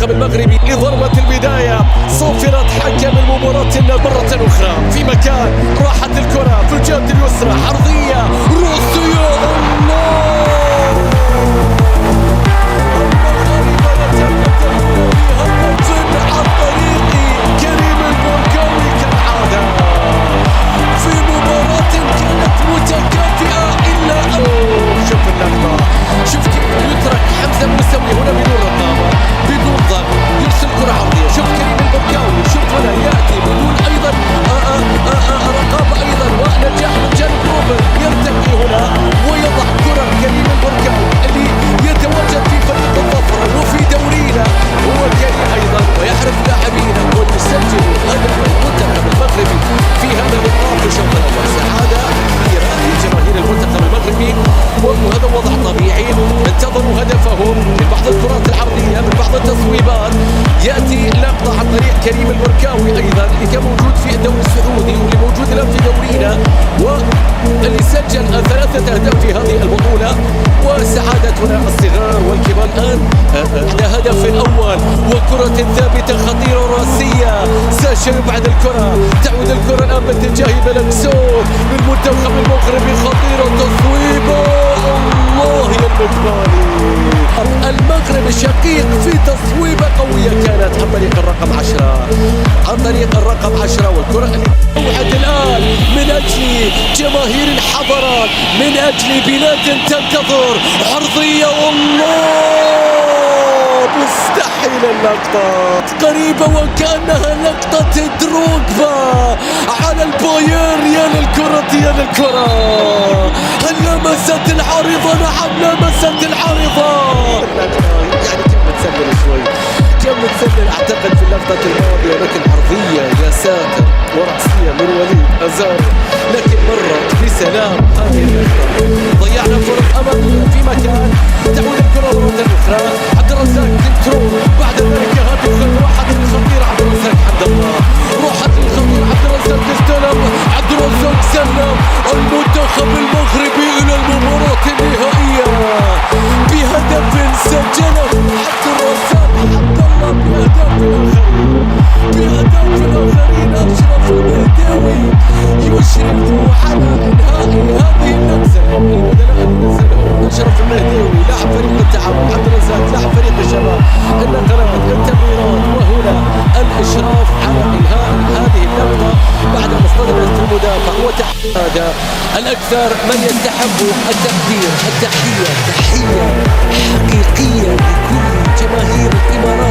المنتخب المغربي لضربة البداية. صفرت حكم المباراة مرة أخرى في مكان راحت الكرة في الجهة اليسرى، عرضية روسية. عن طريق كريم البركاوي كالعادة في مباراة كانت متكافئة إلا أن شوف اللقطة، شوف كيف يترك حمزة المسوي هنا بدون رقابة بدون ضغط، يرسل كرة عرضية. شوف كريم البركاوي، شوف هنا يأتي بدون أيضا رقابة أيضا ونجاح من جانب روبن، يرتقي هنا ويضع كرة كريم البركاوي اللي يتواجد في فريق الظفرة وفي دورينا هو كريم أيضا ويحرف لاعبينا ويسجل هدف المنتخب المغربي في هذا اللقاء في الشوط الأول. سعادة كبيرة لجماهير المنتخب المغربي وهذا وضع طبيعي. انتظروا هدفهم من بعض الكرات العرضية من بعض التصويبات. يأتي لقطة عن طريق كريم البركاوي أيضا اللي كان موجود في الدوري السعودي واللي موجود الآن في دورينا واللي سجل 3 أهداف في هذه البطولة. وسعادتنا الصغار والكبار الآن على هدف الأول وكرة ثابتة خطيرة راسية. ساشا يبعد الكرة، تعود الكرة الآن باتجاه بلكسوت للمنتخب المغربي، خطيرة تصويبة. الله يا المقبالي، المغرب شقيق في تصويبة قوية كانت عن طريق الرقم 10 عن طريق الرقم 10 والكرة اللي توعد الآن من أجل جماهير الحضارات، من أجل بلاد تنتظر عرضية. والله مستحيل اللقطة قريبة وكأنها لقطة دروغبا على الباير. يا للكرة يا للكرة، هل لمست العارضة؟ نعم لمست العارضة. يعني كم بتسلل شوي، كم بتسلل اعتقد في اللقطة الماضية، لكن عرضية يا ساتر ورأسية من وليد أزاري، لكن مرت بسلام هذه اللقطة. ضيعنا فرص أمامية في مكان، تعود الكرة مرة أخرى. عبد الرزاق كنترول، بعد ذلك هذه راحت الخطيرة عبد الرزاق عبد الله، راحت الخطيرة عبد الرزاق استلم، عبد الرزاق سلم. المنتخب المغربي إلى المباراة النهائية بهدف سجله عبد الرزاق عبد الله بأهداف الآخرين. أشرف المهداوي يشرف على إنهاء هذه النزلة. البدلاء اللي نزله أشرف المهداوي لاعب فريق التعاون، عبد الرزاق لاعب فريق الشباب. النقلات التمريرات وهنا الإشراف على إنهاء هذه اللقطة بعد ما اصطدمت المدافع. هذا الأكثر من يستحق التقدير، التحية، تحية حقيقية لكل جماهير الإمارات